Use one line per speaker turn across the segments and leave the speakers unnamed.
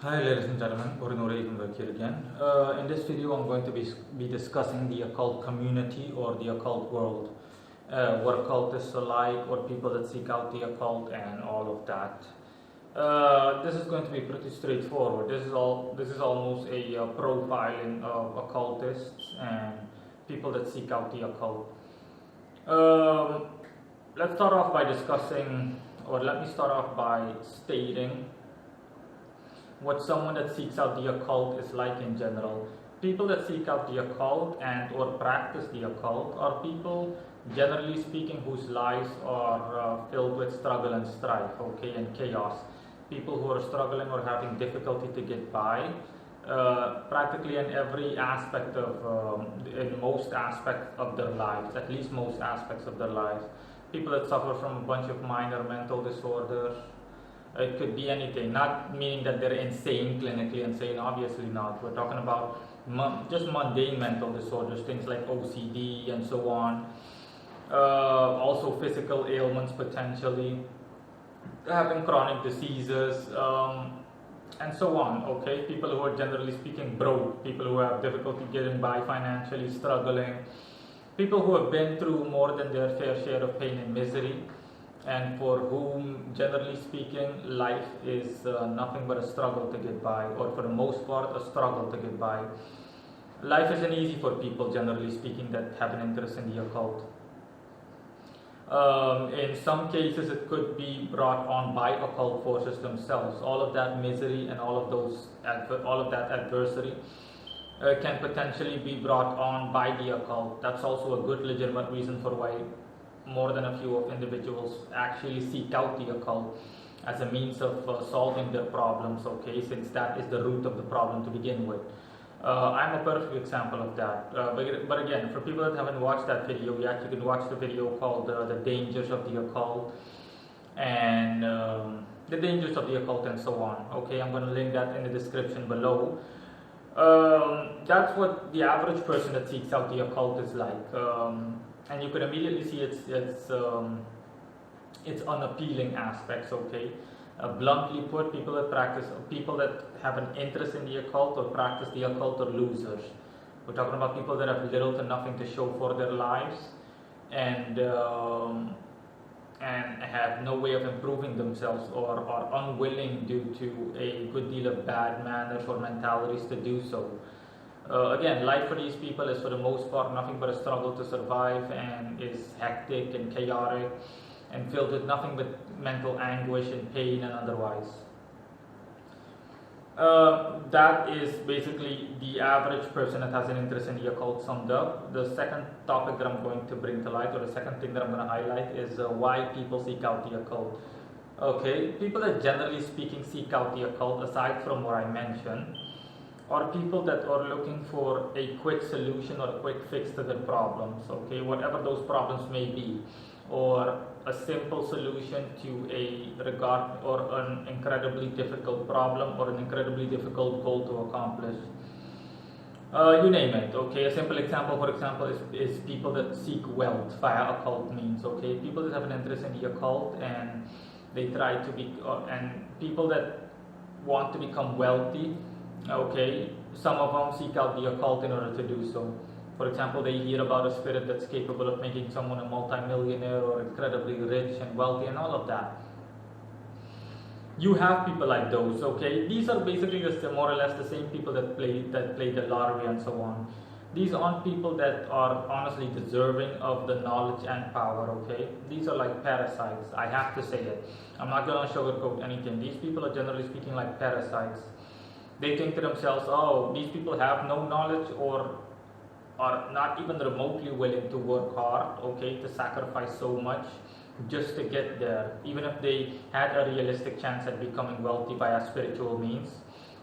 Hi ladies and gentlemen, Orinore Ikunberg here again. In this video I'm going to be discussing the occult community or the occult world. What occultists are like, what people that seek out the occult and all of that. This is going to be pretty straightforward. This is almost a profiling of occultists and people that seek out the occult. Um, let's start off by discussing, or let me start off by stating what someone that seeks out the occult is like in general. People that seek out the occult and or practice the occult are people, generally speaking, whose lives are filled with struggle and strife, okay, and chaos. People who are struggling or having difficulty to get by, practically in every aspect of, in most aspects of their lives, at least most aspects of their lives. People that suffer from a bunch of minor mental disorders. It could be anything, not meaning that they're insane, clinically insane, obviously not. We're talking about just mundane mental disorders, things like OCD and so on. Also physical ailments potentially, having chronic diseases, and so on, okay? People who are generally speaking broke, people who have difficulty getting by financially, struggling, people who have been through more than their fair share of pain and misery, and for whom, generally speaking, life is nothing but a struggle to get by, or for the most part, a struggle to get by. Life isn't easy for people, generally speaking, that have an interest in the occult. In some cases, it could be brought on by occult forces themselves. All of that misery and all of that adversity can potentially be brought on by the occult. That's also a good, legitimate reason for why more than a few of individuals actually seek out the occult as a means of solving their problems, okay, since that is the root of the problem to begin with. I'm a perfect example of that. But again, for people that haven't watched that video yet, you can watch the video called The Dangers of the Occult and The Dangers of the Occult and so on. Okay, I'm going to link that in the description below. That's what the average person that seeks out the occult is like. And you can immediately see its unappealing aspects, okay? Bluntly put, people that have an interest in the occult or practice the occult are losers. We're talking about people that have little to nothing to show for their lives and have no way of improving themselves or are unwilling due to a good deal of bad manners or mentalities to do so. Again, life for these people is for the most part nothing but a struggle to survive and is hectic and chaotic and filled with nothing but mental anguish and pain and otherwise. That is basically the average person that has an interest in the occult summed up. The second topic that I'm going to bring to light, or the second thing that I'm going to highlight, is why people seek out the occult. Okay, people that generally speaking seek out the occult, aside from what I mentioned, are people that are looking for a quick solution or a quick fix to their problems, okay, whatever those problems may be, or a simple solution to a regard or an incredibly difficult problem or an incredibly difficult goal to accomplish. You name it, okay. A simple example, for example, is people that seek wealth via occult means, okay. People that have an interest in the occult and they try to be, and people that want to become wealthy. Okay, some of them seek out the occult in order to do so. For example, they hear about a spirit that's capable of making someone a multimillionaire or incredibly rich and wealthy and all of that. You have people like those, okay? These are basically more or less the same people that play the lottery and so on. These aren't people that are honestly deserving of the knowledge and power, okay? These are like parasites. I have to say it. I'm not going to sugarcoat anything. These people are generally speaking like parasites. They think to themselves, oh, these people have no knowledge or are not even remotely willing to work hard, okay, to sacrifice so much just to get there, even if they had a realistic chance at becoming wealthy via spiritual means,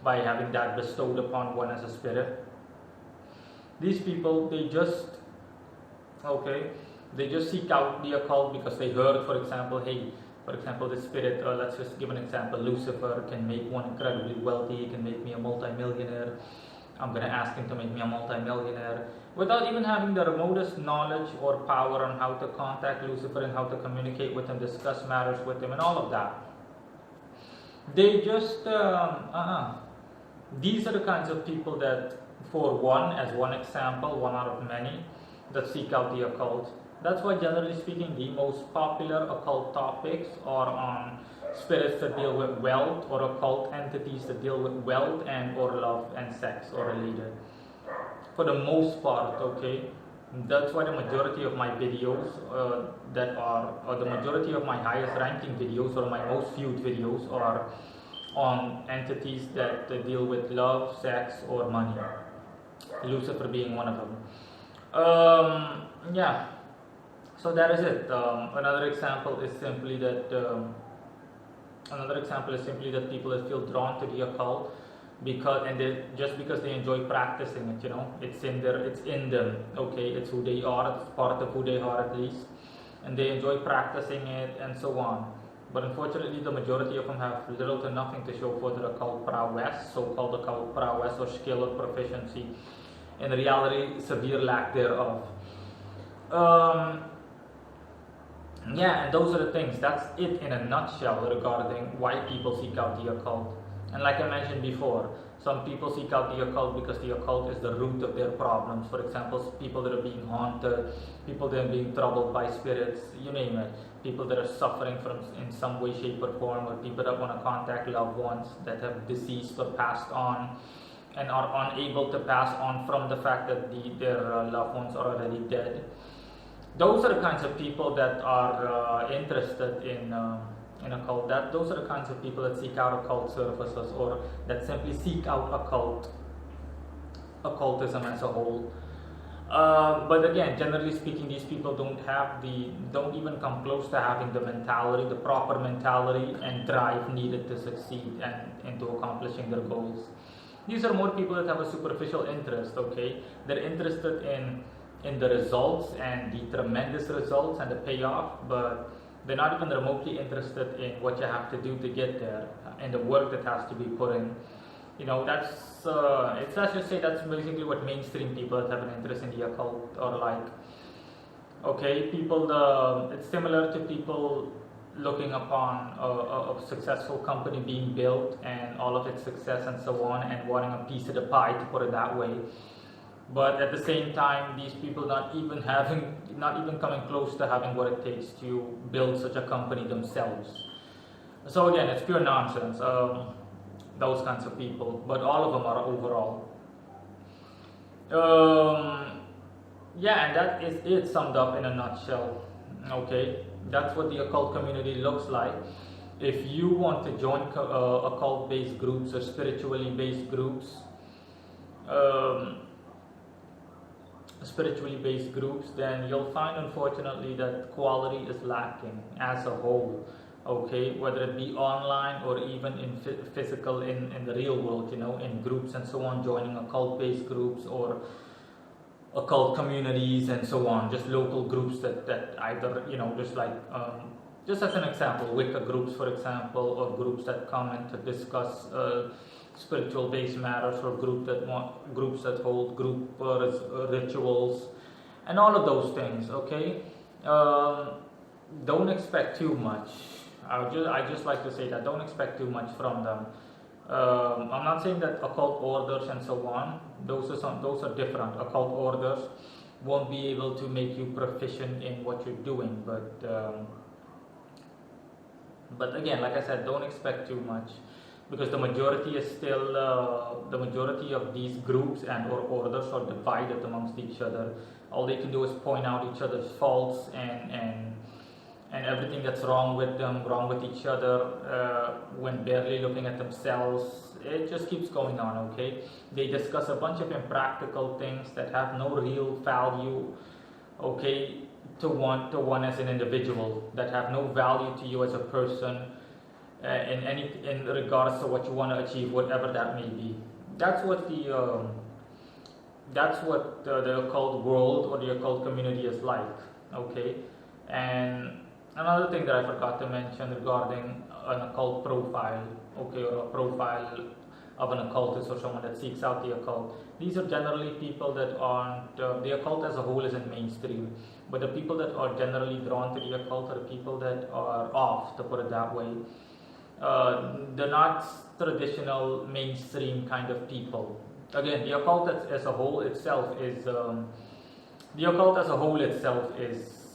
by having that bestowed upon one as a spirit. These people, they just seek out the occult because they heard, for example, hey, for example, the spirit, let's just give an example, Lucifer can make one incredibly wealthy, he can make me a multimillionaire. I'm going to ask him to make me a multimillionaire without even having the remotest knowledge or power on how to contact Lucifer and how to communicate with him, discuss matters with him and all of that. They just these are the kinds of people that, for one, as one example, one out of many, that seek out the occult. That's why, generally speaking, the most popular occult topics are on spirits that deal with wealth, or occult entities that deal with wealth and or love and sex or related. For the most part, okay. That's why the majority of my videos or the majority of my highest ranking videos or my most viewed videos are on entities that deal with love, sex, or money. Lucifer being one of them. Yeah, so that is it. Another example is simply that people that feel drawn to the occult just because they enjoy practicing it. It's in them. Okay, it's who they are. It's part of who they are, at least, and they enjoy practicing it and so on. But unfortunately, the majority of them have little to nothing to show for their occult prowess, so-called occult prowess or skill or proficiency. In reality, severe lack thereof. Yeah, and those are the things. That's it in a nutshell regarding why people seek out the occult. And like I mentioned before, some people seek out the occult because the occult is the root of their problems. For example, people that are being haunted, people that are being troubled by spirits, you name it. People that are suffering from in some way, shape, or form, or people that want to contact loved ones that have deceased or passed on and are unable to pass on from the fact that their loved ones are already dead. Those are the kinds of people that are interested in occult. Those are the kinds of people that seek out occult services, or that simply seek out occultism as a whole. But again, generally speaking, these people don't even come close to having the proper mentality and drive needed to succeed and into accomplishing their goals. These are more people that have a superficial interest. Okay, they're interested in the results and the tremendous results and the payoff, but they're not even remotely interested in what you have to do to get there and the work that has to be put in. Let's just say that's basically what mainstream people that have an interest in the occult are like. Okay, it's similar to people looking upon a successful company being built and all of its success and so on, and wanting a piece of the pie, to put it that way. But at the same time, these people not even coming close to having what it takes to build such a company themselves. So again, it's pure nonsense. Those kinds of people, but all of them are overall. Yeah, and that is it summed up in a nutshell. Okay, that's what the occult community looks like. If you want to join occult-based groups or spiritually-based groups, then you'll find, unfortunately, that quality is lacking as a whole. Okay, whether it be online or even in physical, in the real world, in groups and so on, joining occult-based groups or occult communities and so on, just local groups that either, just as an example, Wicca groups, for example, or groups that come in to discuss spiritual-based matters, or groups that hold group rituals, and all of those things. Okay, don't expect too much. I just like to say that don't expect too much from them. I'm not saying that occult orders and so on; those are different. Occult orders won't be able to make you proficient in what you're doing, but again, like I said, don't expect too much, because the majority is still the majority of these groups and or orders are divided amongst each other. All they can do is point out each other's faults and everything that's wrong with them, wrong with each other, when barely looking at themselves. It just keeps going on. Okay, they discuss a bunch of impractical things that have no real value. Okay, to one as an individual, that have no value to you as a person, in regards to what you want to achieve, whatever that may be. That's what the occult world or the occult community is like. Okay, and another thing that I forgot to mention regarding an occult profile, okay, or a profile of an occultist or someone that seeks out the occult. These are generally people that aren't, the occult as a whole isn't mainstream, but the people that are generally drawn to the occult are people that are off, to put it that way. They're not traditional mainstream kind of people. Again, the occult as a whole itself is the occult as a whole itself is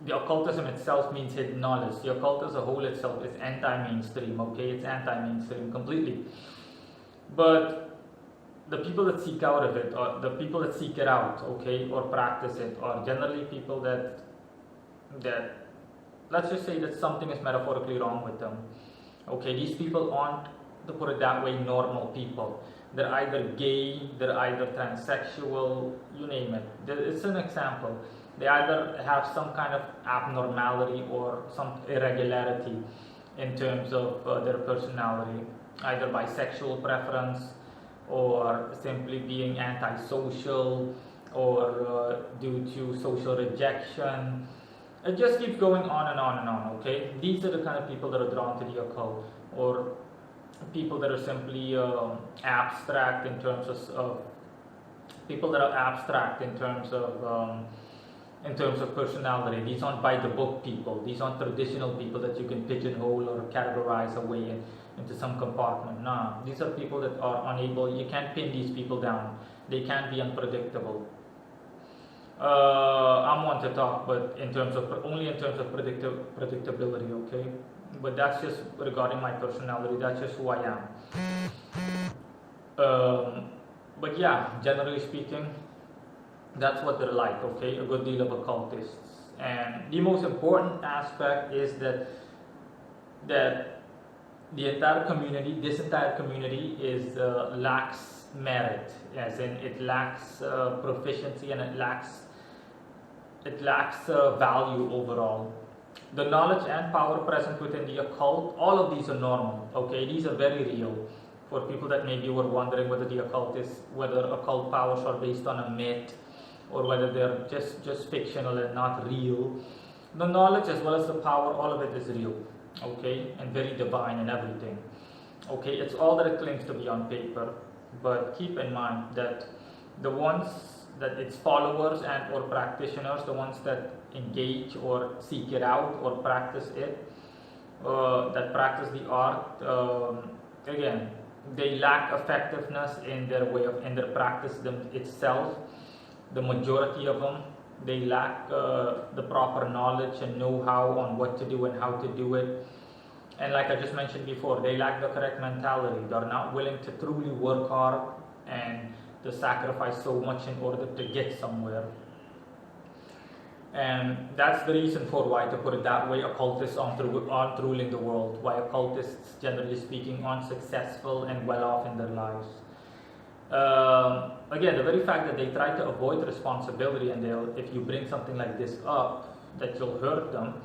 the occultism itself means hidden knowledge. The occult as a whole itself is anti-mainstream. Okay, it's anti-mainstream completely. But the people that seek out of it, or the people that seek it out, okay, or practice it, are generally people that let's just say that something is metaphorically wrong with them. Okay, these people aren't, to put it that way, normal people. They're either gay, they're either transsexual, you name it. It's an example. They either have some kind of abnormality or some irregularity in terms of their personality, either by sexual preference or simply being antisocial or due to social rejection. It just keeps going on and on and on, okay? These are the kind of people that are drawn to the occult, or people that are simply abstract in terms of people that are abstract in terms of personality. These aren't by the book people. These aren't traditional people that you can pigeonhole or categorize away into some compartment. Nah, these are people that are unable. You can't pin these people down. They can be unpredictable. I'm one to talk, but only in terms of predictability. Okay, but that's just regarding my personality. That's just who I am. But yeah, generally speaking, that's what they're like. Okay, a good deal of occultists, and the most important aspect is that this entire community is lacks merit, as in it lacks proficiency, and it lacks value overall. The knowledge and power present within the occult, all of these are normal. Okay, these are very real. For people that maybe were wondering whether whether occult powers are based on a myth, or whether they're just fictional and not real, the knowledge as well as the power, all of it is real. Okay, and very divine and everything. Okay, it's all that it claims to be on paper, but keep in mind that the ones that its followers and or practitioners, the ones that engage or seek it out or practice it, that practice the art, again, they lack effectiveness in their practice itself. The majority of them, they lack the proper knowledge and know-how on what to do and how to do it. And like I just mentioned before, they lack the correct mentality. They're not willing to truly work hard and to sacrifice so much in order to get somewhere. And that's the reason for why, to put it that way, occultists aren't ruling the world. Why occultists, generally speaking, aren't successful and well off in their lives. Again, the very fact that they try to avoid responsibility, and if you bring something like this up, that you'll hurt them,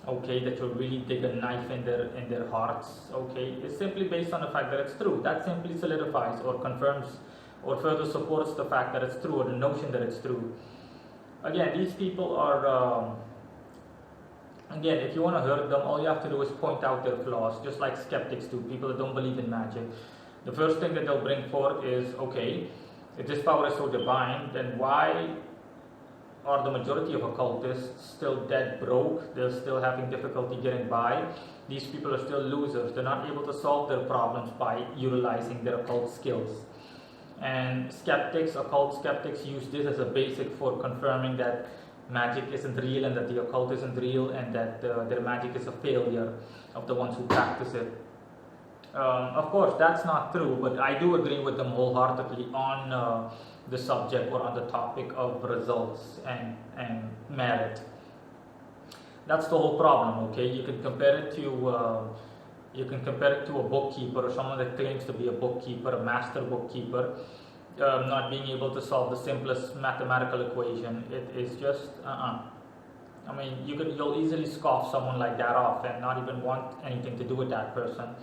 okay, that you'll really dig a knife in their hearts, okay, is simply based on the fact that it's true. That simply solidifies or confirms or further supports the fact that it's true, or the notion that it's true. Again, these people are, again, if you want to hurt them, all you have to do is point out their flaws, just like skeptics do, people that don't believe in magic. The first thing that they'll bring forth is, okay, if this power is so divine, then why are the majority of occultists still dead broke? They're still having difficulty getting by. These people are still losers. They're not able to solve their problems by utilizing their occult skills. And occult skeptics use this as a basic for confirming that magic isn't real and that the occult isn't real, and that their magic is a failure of the ones who practice it. Of course, that's not true, but I do agree with them wholeheartedly on the subject or on the topic of results and merit. That's the whole problem. Okay, you can compare it to a bookkeeper, or someone that claims to be a bookkeeper, a master bookkeeper, not being able to solve the simplest mathematical equation. It is just I mean, you'll easily scoff someone like that off and not even want anything to do with that person.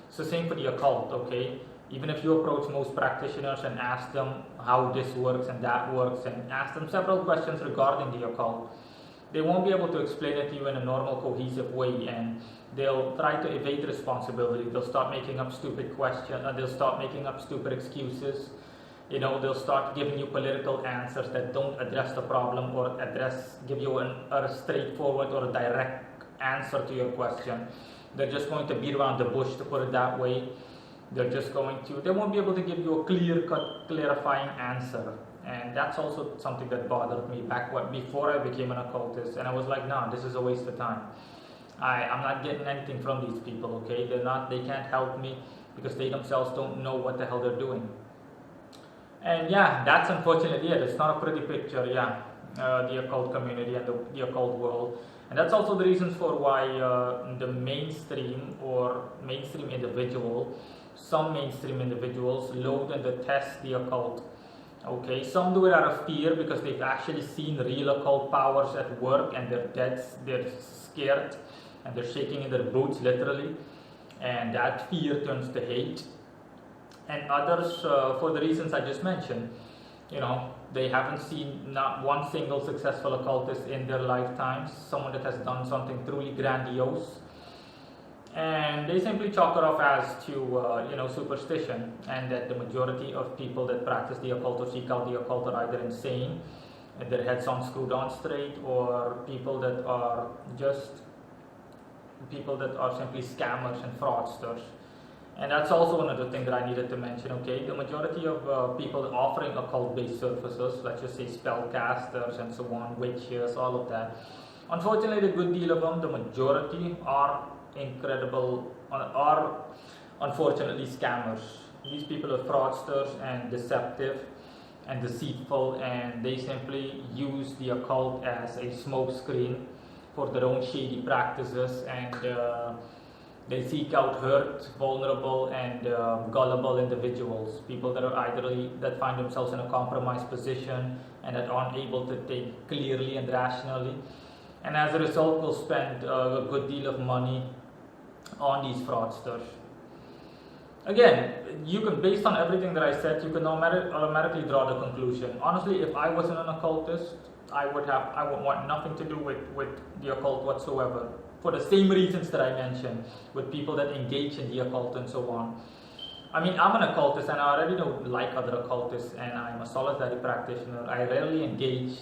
It's the same for the occult, okay? Even if you approach most practitioners and ask them how this works and that works, and ask them several questions regarding the occult, they won't be able to explain it to you in a normal, cohesive way, and they'll try to evade responsibility. They'll start making up stupid questions, they'll start making up stupid excuses. You know, they'll start giving you political answers that don't address the problem or give you a straightforward or a direct answer to your question. They're just going to beat around the bush, to put it that way. They won't be able to give you a clear-cut, clarifying answer. And that's also something that bothered me before I became an occultist. And I was like, nah, this is a waste of time. I'm not getting anything from these people, okay? They can't help me because they themselves don't know what the hell they're doing. And yeah, that's unfortunately it. It's not a pretty picture, the occult community and the occult world. And that's also the reasons for why the mainstream individual, some mainstream individuals loathe and detest the occult. Okay, some do it out of fear because they've actually seen real occult powers at work and they're scared and they're shaking in their boots literally, and that fear turns to hate. And others, for the reasons I just mentioned, they haven't seen not one single successful occultist in their lifetimes, someone that has done something truly grandiose, and they simply chalk it off as to superstition, and that the majority of people that practice the occult or seek out the occult are either insane, and their heads aren't screwed on straight, or people that are simply scammers and fraudsters. And that's also another thing that I needed to mention, okay? The majority of people offering occult-based services, let's just say spellcasters and so on, witches, all of that, unfortunately, the good deal of them, the majority are unfortunately scammers. These people are fraudsters and deceptive and deceitful, and they simply use the occult as a smokescreen for their own shady practices, and they seek out hurt, vulnerable, and gullible individuals, people that find themselves in a compromised position and that aren't able to think clearly and rationally, and as a result will spend a good deal of money on these fraudsters. Again, based on everything that I said, you can automatically draw the conclusion. Honestly, if I wasn't an occultist, I would want nothing to do with the occult whatsoever, for the same reasons that I mentioned, with people that engage in the occult and so on. I mean, I'm an occultist and I already don't like other occultists, and I'm a solitary practitioner. I rarely engage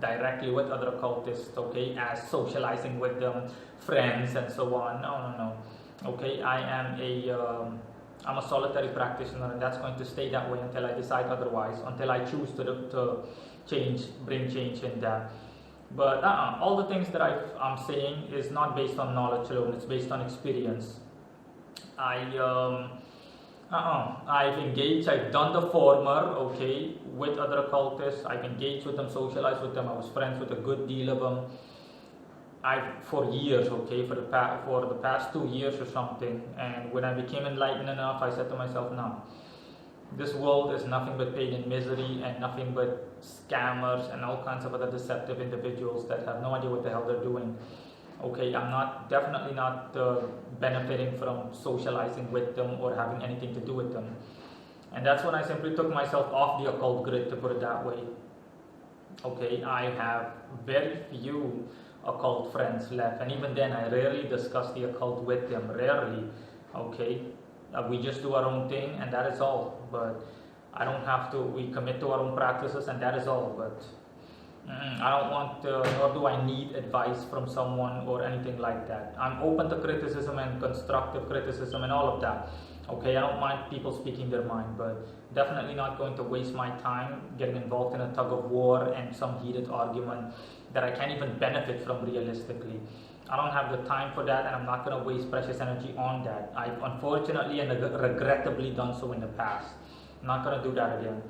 directly with other occultists, okay, as socializing with them, friends and so on. No. Okay, I'm a solitary practitioner, and that's going to stay that way until I decide otherwise, until I choose to bring change in that. But all the things that I'm saying is not based on knowledge alone, it's based on experience. I've engaged, I've done the former, okay, with other occultists. I've engaged with them, socialized with them, I was friends with a good deal of them. For years, okay, for the past 2 years or something, and when I became enlightened enough, I said to myself, no, this world is nothing but pain and misery and nothing but scammers and all kinds of other deceptive individuals that have no idea what the hell they're doing. Okay, I'm definitely not benefiting from socializing with them or having anything to do with them. And that's when I simply took myself off the occult grid, to put it that way. Okay, I have very few occult friends left, and even then I rarely discuss the occult with them, rarely. Okay, we just do our own thing and that is all, but I don't have to, we commit to our own practices and that is all, but I don't want nor do I need advice from someone or anything like that. I'm open to criticism and constructive criticism and all of that. Okay, I don't mind people speaking their mind, but definitely not going to waste my time getting involved in a tug of war and some heated argument that I can't even benefit from realistically. I don't have the time for that, and I'm not going to waste precious energy on that. I've unfortunately and regrettably done so in the past. I'm not going to do that again.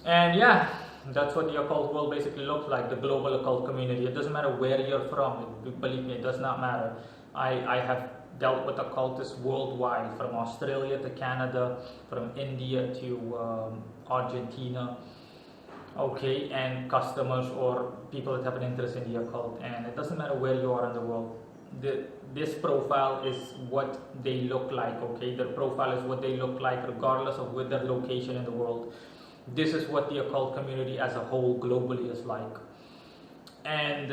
And yeah, that's what the occult world basically looks like, the global occult community. It doesn't matter where you're from, believe me, it does not matter. I have dealt with occultists worldwide, from Australia to Canada, from India to Argentina, okay, and customers or people that have an interest in the occult, and it doesn't matter where you are in the world. This profile is what they look like, okay, their profile is what they look like regardless of where their location in the world. This is what the occult community as a whole globally is like. And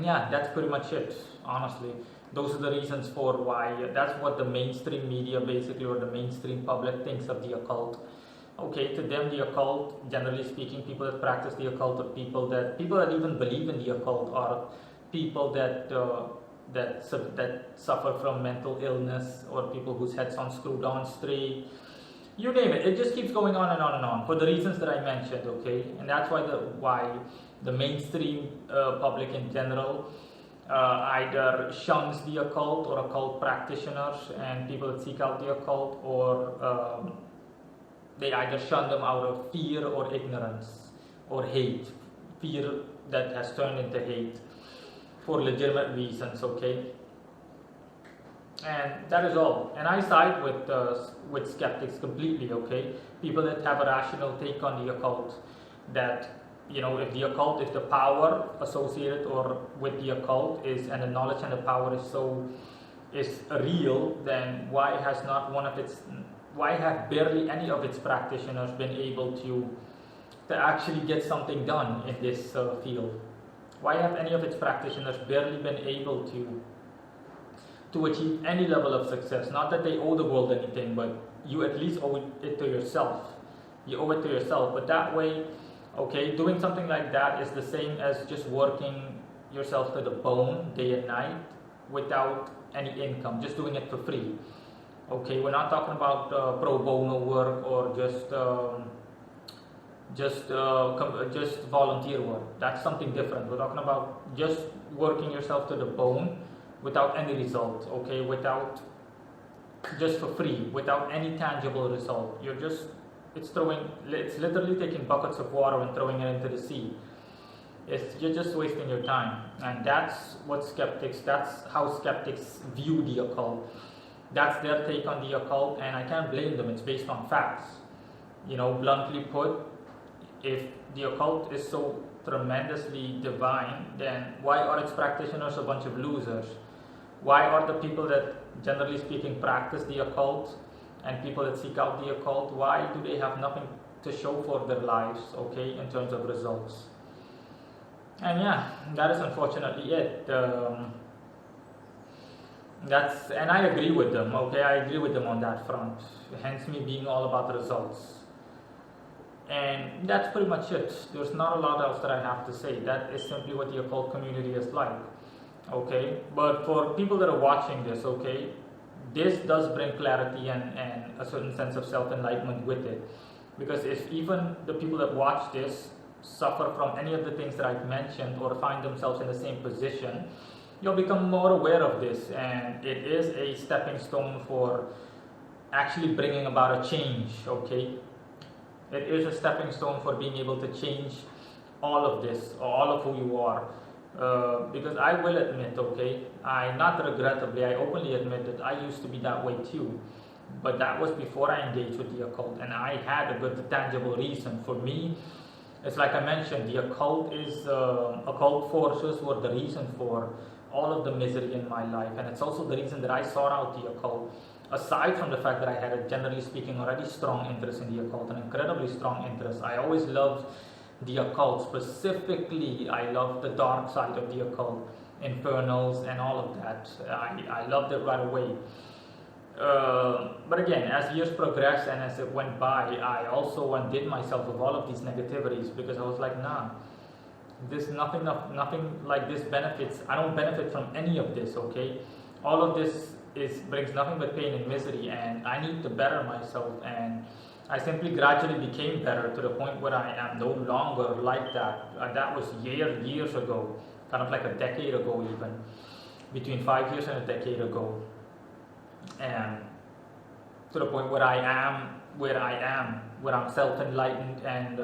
yeah, that's pretty much it, honestly. Those are the reasons for why, that's what the mainstream media basically, or the mainstream public thinks of the occult. Okay, to them the occult, generally speaking, people that practice the occult, or people that even believe in the occult, are people that suffer from mental illness, or people whose heads on screwed on straight. You name it. It just keeps going on and on and on for the reasons that I mentioned. Okay, and that's why the mainstream public in general either shuns the occult or occult practitioners and people that seek out the occult, or they either shun them out of fear or ignorance or hate. Fear that has turned into hate for legitimate reasons. Okay, and that is all. And I side with skeptics completely. Okay, people that have a rational take on the occult, that if the occult, if the power associated or with the occult is, and the knowledge and the power is real, then why have barely any of its practitioners been able to actually get something done in this field? Why have any of its practitioners barely been able to achieve any level of success? Not that they owe the world anything, but you at least owe it to yourself. You owe it to yourself. But that way, okay, doing something like that is the same as just working yourself to the bone day and night without any income, just doing it for free. Okay, we're not talking about pro bono work or just volunteer work. That's something different. We're talking about just working yourself to the bone without any result. Okay, just for free, without any tangible result. It's literally taking buckets of water and throwing it into the sea. You're just wasting your time, and that's how skeptics view the occult. That's their take on the occult, and I can't blame them. It's based on facts. Bluntly put, if the occult is so tremendously divine, then why are its practitioners a bunch of losers? Why are the people that, generally speaking, practice the occult and people that seek out the occult, why do they have nothing to show for their lives, okay, in terms of results? And yeah, that is unfortunately it. And I agree with them, okay, I agree with them on that front, hence me being all about the results. And that's pretty much it. There's not a lot else that I have to say. That is simply what the occult community is like, okay? But for people that are watching this, okay, this does bring clarity and a certain sense of self-enlightenment with it. Because if even the people that watch this suffer from any of the things that I've mentioned or find themselves in the same position, you'll become more aware of this, and it is a stepping stone for actually bringing about a change, okay? It is a stepping stone for being able to change all of this, or all of who you are. Because I will admit, okay, not regrettably, I openly admit that I used to be that way too. But that was before I engaged with the occult, and I had a good tangible reason. For me, it's like I mentioned, the occult forces were the reason for all of the misery in my life, and it's also the reason that I sought out the occult. Aside from the fact that I had a, generally speaking, already strong interest in the occult, an incredibly strong interest, I always loved the occult. Specifically, I loved the dark side of the occult, infernals and all of that. I loved it right away. But again, as years progressed and as it went by, I also undid myself of all of these negativities, because I was like, nah, nothing like this benefits. I don't benefit from any of this, okay? All of this brings nothing but pain and misery, and I need to better myself. And I simply gradually became better to the point where I am no longer like that. That was years ago, kind of like a decade ago even, between 5 years and a decade ago. And to the point where I'm self-enlightened, and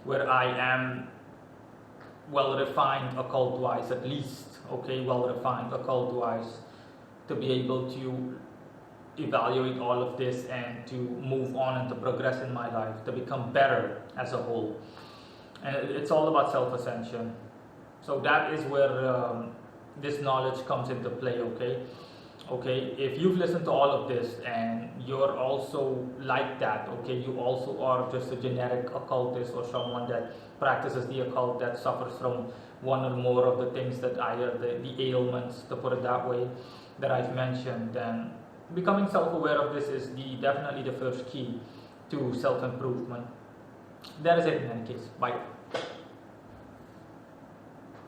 where I am well-refined occult-wise, at least, okay, well-refined occult-wise, to be able to evaluate all of this and to move on and to progress in my life, to become better as a whole. And it's all about self-ascension. So that is where this knowledge comes into play, okay? Okay, if you've listened to all of this and you're also like that, okay, you also are just a generic occultist or someone that practices the occult that suffers from one or more of the things that the ailments, to put it that way, that I've mentioned, then becoming self-aware of this is definitely the first key to self-improvement. That is it in any case. Bye.